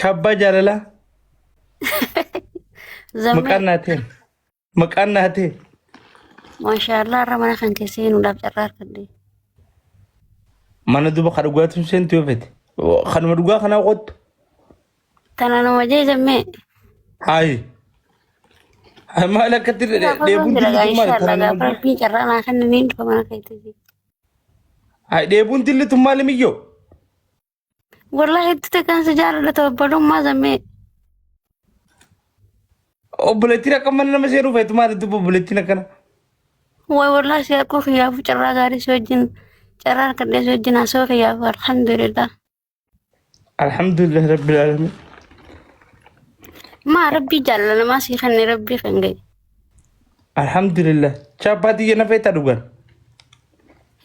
شابة جاللا زمي مكاناتين ما شاء الله رمنا خان كيسين ولا بجرار كدي ما ندوب خدوقات سنتي وفت خد مدوقا خنا قط تانا وجه زمي هاي ما لك كتير لا فضل ديبون كده تلي إن تمالي شاء الله تانا قابل نمجي بين جرانا خان نين كمان كيتي هاي ديبون تلي تمالي ميو والله انت كان سجارة لتوبلون ما زمي او بلتينا كمان نما سيرو فت ما ندوب بلتينا كنا هو والله سيكون خياف جرار غاري سوجين جرار كدي سوجين اسو خياف الحمد لله الحمد لله رب العالمين ما ربي جل ما سي خني ربي خنجي الحمد لله شاباتي ينا فيتا دوغان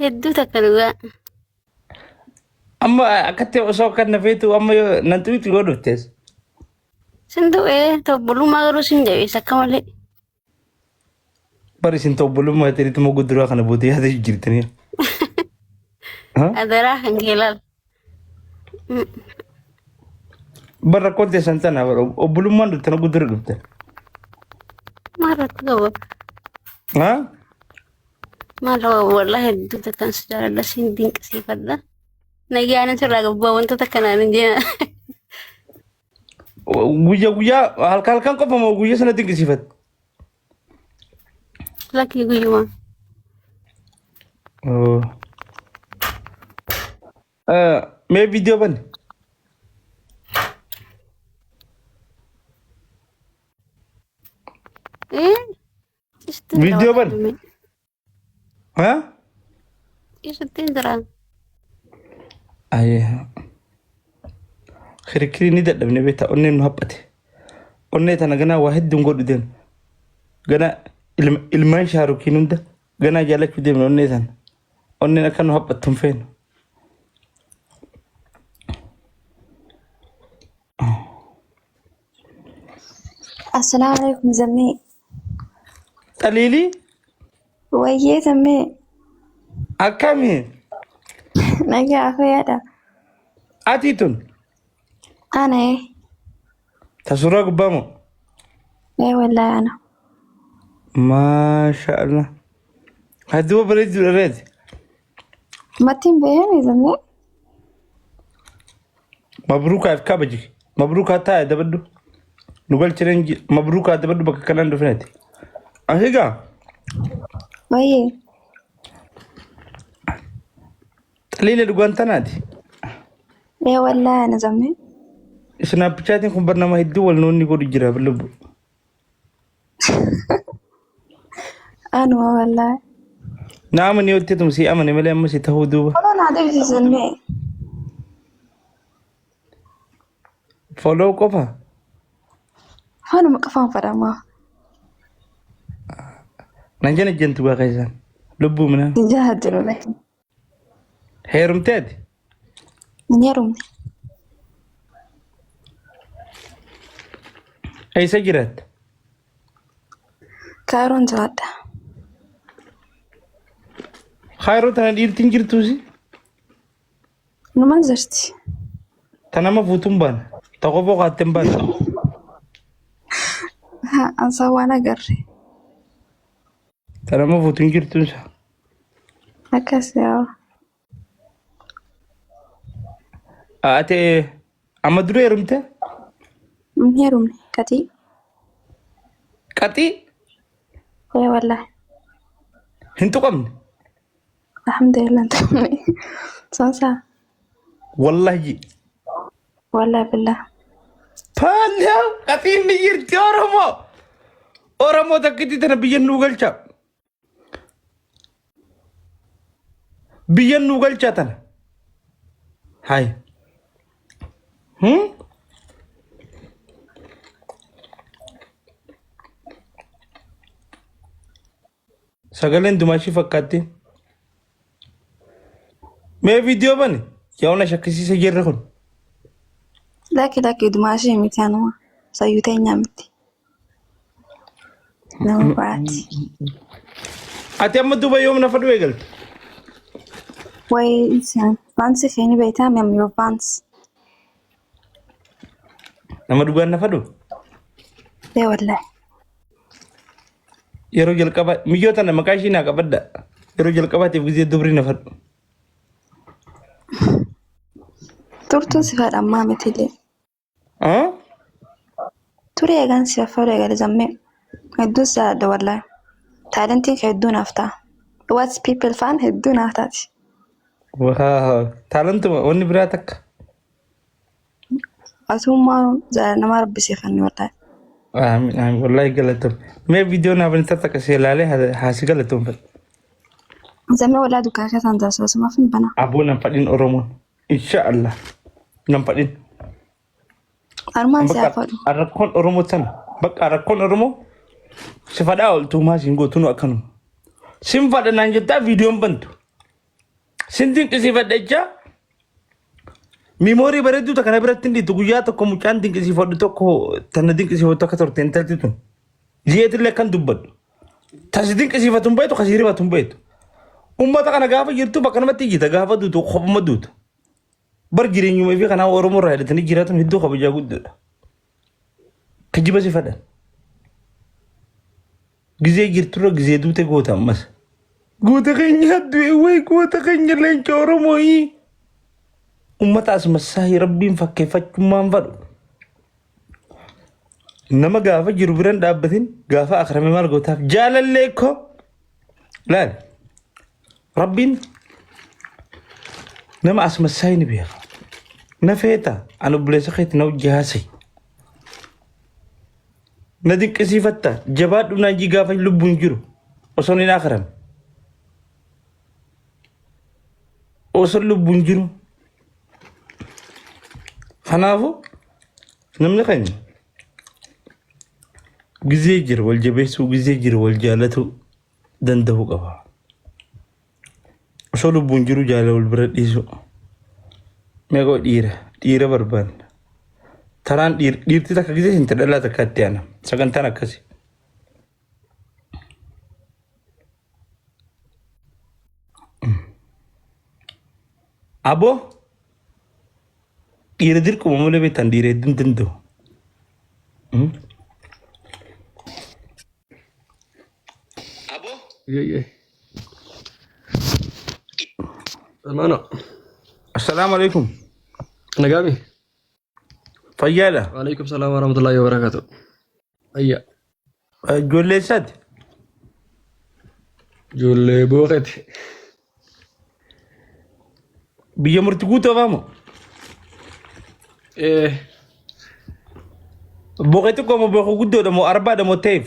هدو تكلوا اما كتي وسوكا نفيتو اما ننتوي تلو تيس سندو توبلون ما غرو سنجي سكمالي باري سنتو بلو ما تري تمو قدروا خنا بودي هذا جيرتني ها هذا راح نجيلال برا كنت سنتنا وبلو ما تنا قدروا قبته مرة تقوى ها ما لو والله هدو تكن سجارة لسين دين كسيفة ده نجي أنا ترى قبوا وانت تكنا نجينا guya hal-hal kok mau guya sana tinggi sifat laki gue cuma oh me video ban video ban ha istirahat ayah kiri-kiri ni dat dabne beta onne no habbate onne tana gana wahid dum godu den gana ilman sharu kinunda gana jalak dem onne tan onne na kan habbatum fen السلام عليكم زمي qalili ويا زمي akami نجا أخويا ده atitun أنا tasura gbamo إيه والله أنا ما شاء الله هدوه بريد الريد ما تنبهني يا زمي مبروك على كابجي مبروك هتا دبدو نقول ترنج مبروك هذا بدو بك كلام دفنتي أهيجا ويا تليل الجوان تنادي إيه والله أنا زمي سناب شاتين كم برنامج الدول نوني كوري جرا بلبو أنا والله نعم نيوتي تمسي أماني ملي أمسي تهودوبا والله أنا عدوش زمي فولو كوفا أنا مقفان فرما نجنا جنتو بقيسان لبو منا جاهد جلوله هيرم تادي من يروم أي سجرات كارون زاد خيرو تنا دير تنجر توسي نما زرتي تنا ما فوتم بان تقوبو قاتم بان ها أنسى وأنا قري تنا ما فوتم جر توسا هكذا يا أتى أمدرو يرمته من يروم كتي كاتي إيه والله هنتو قمن الحمد لله أنت صنصا والله جي والله بالله فاليا كاتي نيرتي أورمو تكتي تنا بيجن نوغل شاب بيجن نوغل شاتنا هاي سجلن دماشي فكاتي ما فيديو بني يونا شكسي سجل رخون لكن دماشي ميتانوا سيوتين نامتي نو بعدي أتي أما دوبا يوم نفر ويقلت وي إنسان فانسي فيني بيتام يم يو فانس nama dhugaan na fadhu والله yeroo jalqabaa miyyoota nama maqaa ishii naa qabadda yeroo jalqabaatiif gisee dubrii na fadhu تورتون سفاد أما مثلي haa توري أجان سفاد أجان زمي هدوس ده والله تالنتين هدون أفتا what's people fan هدون أفتاتي waa taalantuma wanni biraa takka أسوما زارنا ما ربي سيخني والله aamin aamin wallahi galatam mee viidiyoo naa bani takka seelaalee haasi galatam fadhu زمي ولا دوكا كان داسوس ما في بنا aboo nan fadhin oromoon insha Allah nan fadhin أرمان سافر rakkoon oromoo sana bakka rakkoon oromoo si fadhaa ooltuu maa siin gootu akkanuma sin fadha naan jettaa viidiyoon bantu sin dinqisiifadha jecha miimoorii bareedduu takka na biratti hin guyyaa tokko mucaan dinqisiifadhu tokko tana dinqisiifadhu akka turte intalti tun ji'eetillee kan dubbadhu tasi dinqisiifatu hin beektu kasi hiribatu hin beektu ummata kana gaafa jirtu bakka namatti ijjita gaafa duutu kopuma duutu bar jireenyuma fi kanaa oromoo irraa hidhatanii jiraatan hedduu kabajaa guddaadha kijiba si fadhan gizee jirturra gizee duute goota ammas goota keenya du'e way goota keenya leenca oromoo ummata as masaahi rabbiin fakkeeffachummaan fadhu nama gaafa jiru biran dhaabbatin gaafa akrame maal gootaaf jaalallee ko laal rabbiin nama as masaahi ni beeka na feeta an obboleessa keetti na hojjaasay na dinqisiifatta jabaadhu naan jii gaafa lubbuun jiru osoo hin akrame osoo lubbuun jiru kanaafu namni keenya gizee jira wal jabeessuu gizee jira wal jaalatu danda'uu qaba osoo lubbuun jiru jaalala wal bira dhiisu meeqoo dhiira barbaanna taraan dhiirti takka gizee hin tadhalaa takka itti aana sagantaan akkasi aboo dhiira dirquma malee beektan dhiira hedduun danda'u Hermano, assalaamu alaikum Nagami. fayyaadha Waalaikumsalam warahmatullahi wabarakatuh. Ayya, ijoollee isaati ijoollee booqeeti. biyya murti guutoofaamo boqee xiqqoo moo boqee guddoodha moo arbaadha moo ta'eef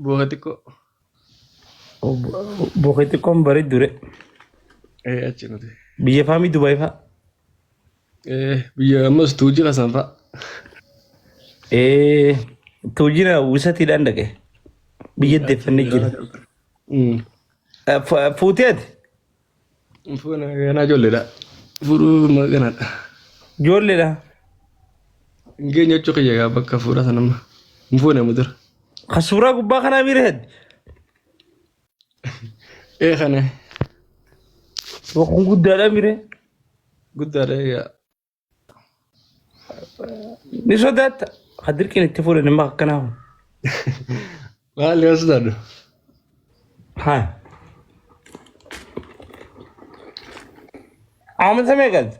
Booqe xiqqoo. boqee xiqqoon bareeddure Achi nuti. biyya faamii Dubaay fa'a Biyya ammas tuujii qasan fa'a. tuujina wisatiidhaan dhaqe biyya deeffannee jira fuuteeti Fuuna ganaa ijoolleedha. Fuudhuu maganaadha. ijoolleedha Ngeenya jechuu kiyya gaa bakka fuudha sanamma. Fuuna mudura. ka suuraa gubbaa kanaa miireed Kana boqon guddaadha miire guddaadha egaa. ni sodaatta ka dirqiin itti fuudhe nama akkanaa Maali yoo sodaadhu? haa amata meeqaati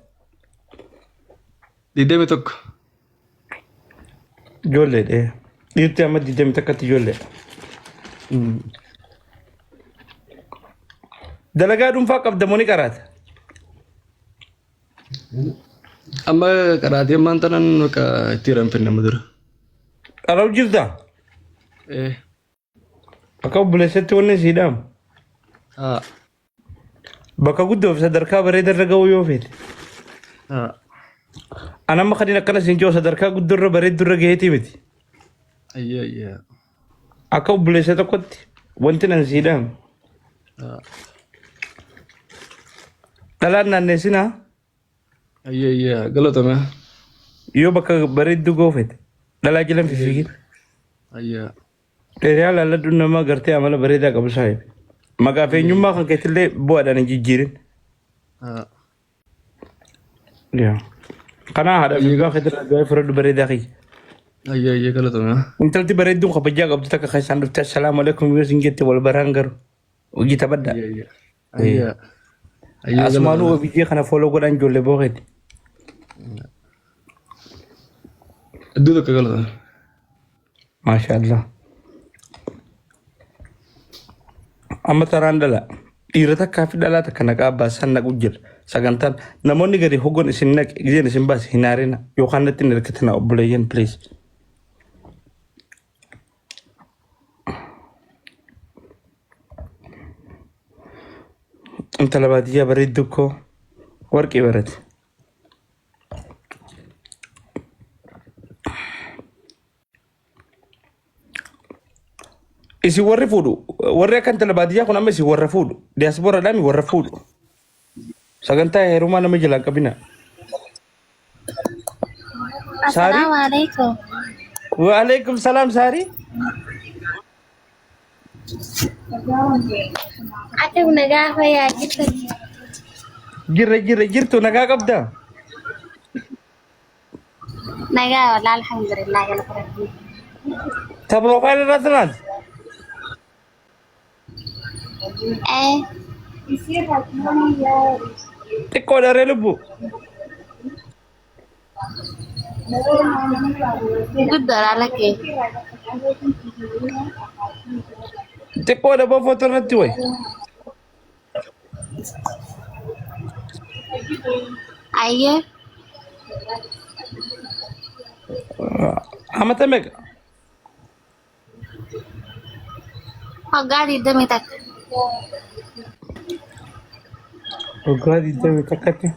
Diddami tokko. ijoolleedha dhiirti amma 21tti ijoolleedha dalagaa dhuunfaa qabda moo ni qaraata Amma qaraatee ammaan tanan bakka itti ranfinne mudura. qara'u jirta akka obboleessatti wanni siidhaam Haa. bakka guddoof sadarkaa bareedarra ga'uu yoo feete Haa. anamma kadin akkana siin joo sadarkaa guddorra bareeddurra gaheetii miti Ayya ayya. akka obboleessa tokkotti wanti nan siidhaam Haa. dhalaan naanneessinaa Ayya ayya. Galatame. yoo bakka bareedduu ga'uu feete dhalaa jilan fifiigin Ayya. dheeriyaa laalladhu nama gartee amala bareedaa qabu saayib maqaa feenyummaa kan keetillee bu'aadhaan hin jijjiirin Haa. yaa Kana hada fiigaa federa gaa furadu bareeda akhi. Ayya galatoomna. Intalti bareedduun kabajaa qabdu takka kaisaan dhufte assalaamu alaikum yoo isin jette wal baraan garu. Hojii tabadda. Ayya. Asumaanuu obiijee kana fooloo godhaan ijoollee booqeeti. Hedduu tokko galatoomna. Maasha Allah. Amma taraan dhala. Dhiira takkaa fi dhalaa takka naqaa baasan naqu jira. Sagantaan namoonni gadi hogoon isin naqe gideen isin baase hin haarina yookaan natti hin hirkatina obboleeyyan please. Intala baadiyyaa bareedduu koo warqii barate. Isin warri fuudhu warri akka intala baadiyyaa kun amma isin warra fuudhu diyaasporaadhaan warra fuudhu. Sagantaa heerumaa nama jalaan qabina. Assalamu alaikum. Waalaikum salam Saari. Ati nagaa fayyaa jirtani. Jirtu nagaa qabda. Nagaa wala alhamdulillah gala faradi. Ta profile rasnat. Tikko dare lubu. Guddara lake. Tikko da ba foto ratti way. Ayye. Amata mega. Hogari demi tak. Ogadi dami takati.